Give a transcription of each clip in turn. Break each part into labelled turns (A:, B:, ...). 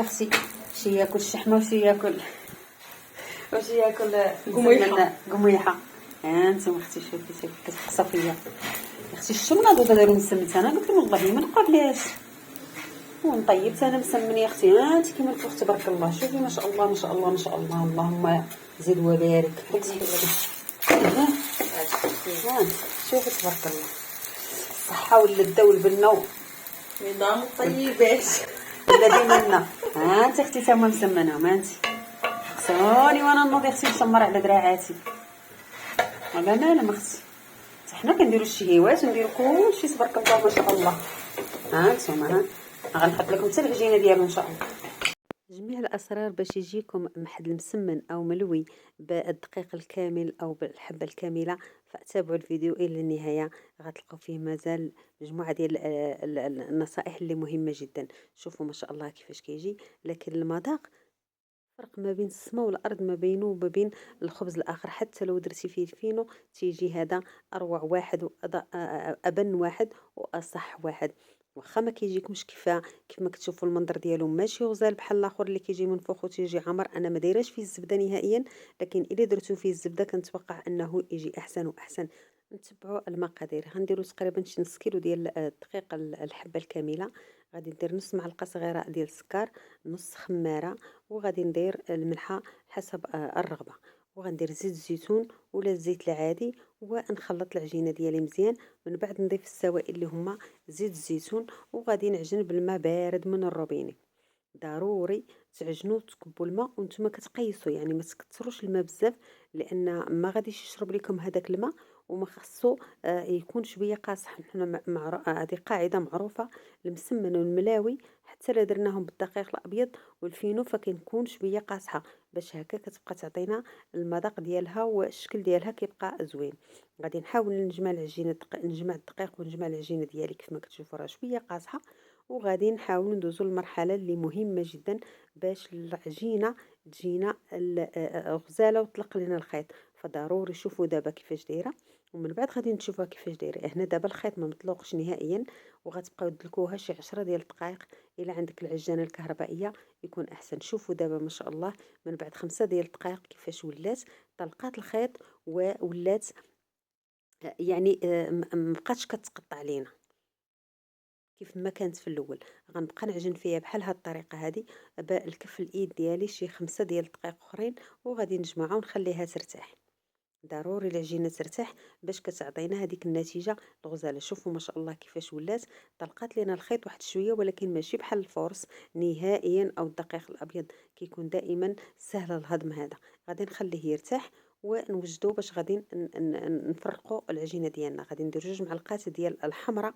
A: اختي شي ياكل الشحمه وشي ياكل قميحه. انتم اختي شوفي كتقصى فيا اختي الشمنه دابا مسمت. انا قلت لهم والله ما نقابلاش ونطيبت انا مسمن يا اختي. انت كيما الفوق تبارك الله. شوفي ما شاء الله ما شاء الله ما شاء الله. اللهم زد وبارك. شوفي تبارك الله الصحه واللذه والبنه
B: نظام الطيبات
A: الذي منا. ها انت اختي تما مسمنه. ما انت خصوني وانا نوض اختي نشمر على دراعاتي ولا ما اختي. حنا كنديروا الشهيوات ونديروا كلشي تبارك الله ما شاء الله. ها انتما غنحط لكم حتى العجينه ديالو ان شاء الله. جميع الاسرار باش يجيكم محد المسمن او ملوي بالدقيق الكامل او بالحبه الكامله، فتابعوا الفيديو الى النهايه. غتلقاو فيه مازال مجموعه ديال النصائح اللي مهمه جدا. شوفوا ما شاء الله كيفاش كيجي. لكن المذاق فرق ما بين السماء والارض ما بينه وما بين الخبز الاخر. حتى لو درتي فيه الفينو تيجي هذا اروع واحد وابن واحد واصح واحد. واخا ما كيجيكمش كيف ما كتشوفوا المنظر ديالو ماشي غزال بحال الاخر اللي كيجي من فوق وتيجي عمر. انا ما دايراش فيه الزبده نهائيا، لكن الا درتو فيه الزبده كنتوقع انه يجي احسن واحسن. نتبعوا المقادير. غنديروا تقريبا شي نص كيلو ديال الدقيق الحبه الكامله. غادي ندير نص معلقه صغيره ديال السكر، نص خماره، وغادي ندير الملحه حسب الرغبه، وغندير زيت الزيتون ولا الزيت العادي، ونخلط العجينه ديالي مزيان. من بعد نضيف السوائل اللي هما زيت الزيتون، وغادي نعجن بالماء بارد من الروبيني. ضروري تعجنوا وتكبوا الماء وانتم كتقيسوا، يعني ما تكثروش الماء بزاف لان ما غاديش يشرب لكم هذاك الماء، وما خصو يكون شويه قاصح. حنا هذه قاعده معروفه. المسمن والملاوي حتى لا درناهم بالدقيق الابيض والفينو فكنكون شويه قاصحه، باش هكا كتبقى تعطينا المذاق ديالها والشكل ديالها كيبقى زوين. غادي نحاول نجمع العجينه نجمع الدقيق ونجمع العجينه ديالي كيف ما كتشوفوا راه شويه قاصحه. وغادي نحاول ندوزو للمرحله اللي مهمه جدا باش العجينه تجينا غزاله وطلق لنا الخيط. فضروري شوفوا دابا كيفاش دايره، ومن بعد غادي نشوفوها كيفاش دايره. هنا دابا الخيط ما مطلوقش نهائيا، وغتبقاو تدلكوها شي 10 ديال الدقائق. الا عندك العجانه الكهربائيه يكون احسن. شوفوا دابا ما شاء الله من بعد 5 ديال الدقائق كيفاش ولات طلقات الخيط وولات يعني مبقاتش كتقطع علينا كيف ما كانت في الاول. غنبقى نعجن فيها بحال هاد الطريقه هذه بالكف الايد ديالي شي 5 ديال الدقائق اخرين، وغادي نجمعها ونخليها ترتاح. ضروري العجينه ترتاح باش كتعطينا هذيك النتيجه الغزاله. شوفوا ما شاء الله كيفاش ولات طلقات لينا الخيط واحد شويه، ولكن ماشي بحال الفورس نهائيا او الدقيق الابيض كيكون دائما سهل الهضم. هذا غادي نخليه يرتاح ونوجدو باش غادي نفرقوا العجينه ديالنا. غادي ندير 2 معلقات ديال الحمراء،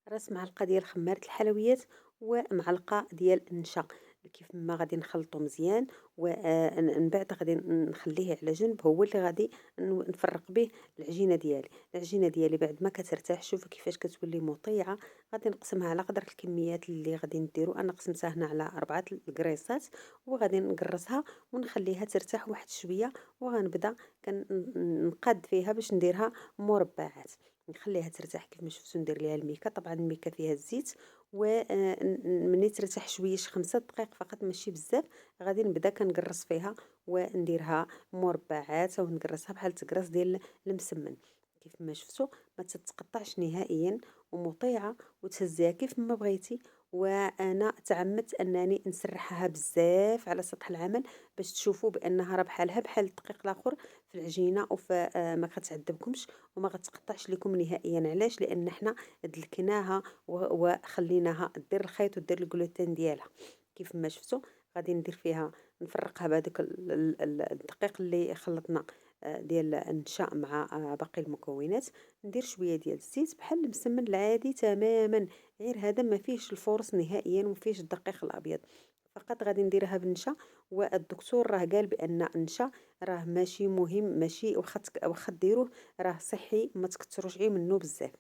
A: راس معلقه ديال خماره الحلويات، ومعلقه ديال النشا. كيف ما غادي نخلطو مزيان، ومن بعد غادي نخليه على جنب. هو اللي غادي نفرق به العجينه ديالي بعد ما كترتاح. شوفوا كيفاش كتولي مطيعه. غادي نقسمها على قدر الكميات اللي غادي نديرو. انا قسمتها هنا على 4 الكريسات، وغادي نقرصها ونخليها ترتاح واحد شويه، وغنبدا كنقاد فيها باش نديرها مربعات. نخليها ترتاح كيف ما شفتوا. ندير ليها الميكه، طبعا الميكه فيها الزيت، ومني ترتاح شويه شي 5 دقائق فقط ماشي بزاف، غادي نبدا كنقرص فيها ونديرها مربعات، او نقرصها بحال تقرص ديال المسمن. كيف ما شفتوا ما تتقطعش نهائيا ومطيعه، وتهزيها كيف ما بغيتي. وانا تعمدت انني نسرحها بزاف على سطح العمل باش تشوفوا بانها راه بحالها بحال الدقيق الاخر في العجينه، ما كتعذبكمش وما غتقطعش لكم نهائيا. علاش؟ لان حنا دلكناها وخليناها دير الخيط ودير الجلوتين ديالها. كيف ما شفتوا غادي ندير فيها نفرقها بهذاك الدقيق اللي خلطنا ديال النشا مع باقي المكونات. ندير شويه ديال الزيت بحال المسمن العادي تماما، غير هذا ما فيهش الفورس نهائيا وما فيهش الدقيق الابيض، فقط غادي نديرها بالنشا. والدكتور راه قال بان النشا راه ماشي مهم، ماشي واخا ديروه راه صحي، ما تكثروش عليه منه بزاف.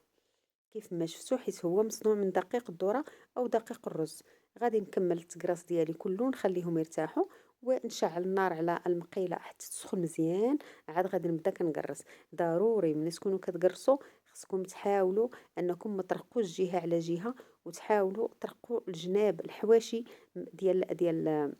A: كيف ما شفتوا حيت هو مصنوع من دقيق الذره او دقيق الرز. غادي نكمل التقراص ديالي كله نخليهم يرتاحوا، ونشعل النار على المقيله حتى تسخن مزيان. عاد غادي نبدا كنقرص. ضروري ملي تكونوا كتقرصوا خصكم تحاولوا انكم ما ترقوش جهه على جهه، وتحاولوا ترقوا الجناب الحواشي ديال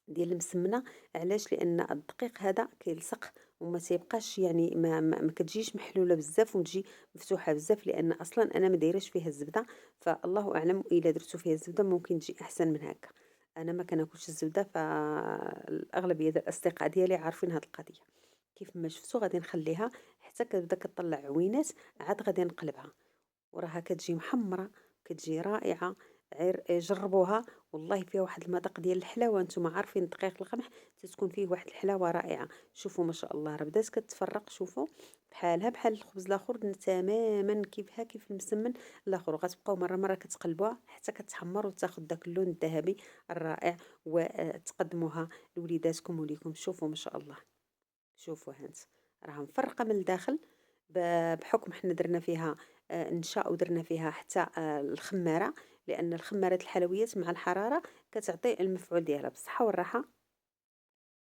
A: المسمنه. علاش؟ لان الدقيق هذا كيلصق وما تيبقاش يعني ما كتجيش محلوله بزاف وتجي مفتوحه بزاف، لان اصلا انا ما دايرش فيها الزبده، فالله اعلم الا درتو فيها الزبده ممكن تجي احسن من هكا. انا ما كناكلش الزبده، فالاغلبيه ديال الاصدقاء ديالي عارفين هذه القضيه. كيف ما شفتوا غادي نخليها حتى كتبدا كطلع عوينات، عاد غادي نقلبها وراها كتجي محمرة، كتجي رائعة. جربوها، والله فيها واحد المذاق ديال الحلاوة. نتوما عارفين دقيق القمح تتكون فيه واحد الحلاوة رائعة. شوفوا ما شاء الله راه بدات كتفرق، شوفوا بحالها بحال الخبز الاخر تماما، كيفها كيف المسمن الاخر. غتبقاو مرة كتقلبوها حتى كتحمر وتاخذ داك اللون الذهبي الرائع، وتقدموها لوليداتكم وليكم. شوفوا ما شاء الله، شوفوا هانت راها مفرقة من الداخل، بحكم حنا درنا فيها نشاء ودرنا فيها حتى الخمارة، لأن الخمارة الحلويات مع الحرارة كتعطي المفعول ديالها بالصحة والراحة.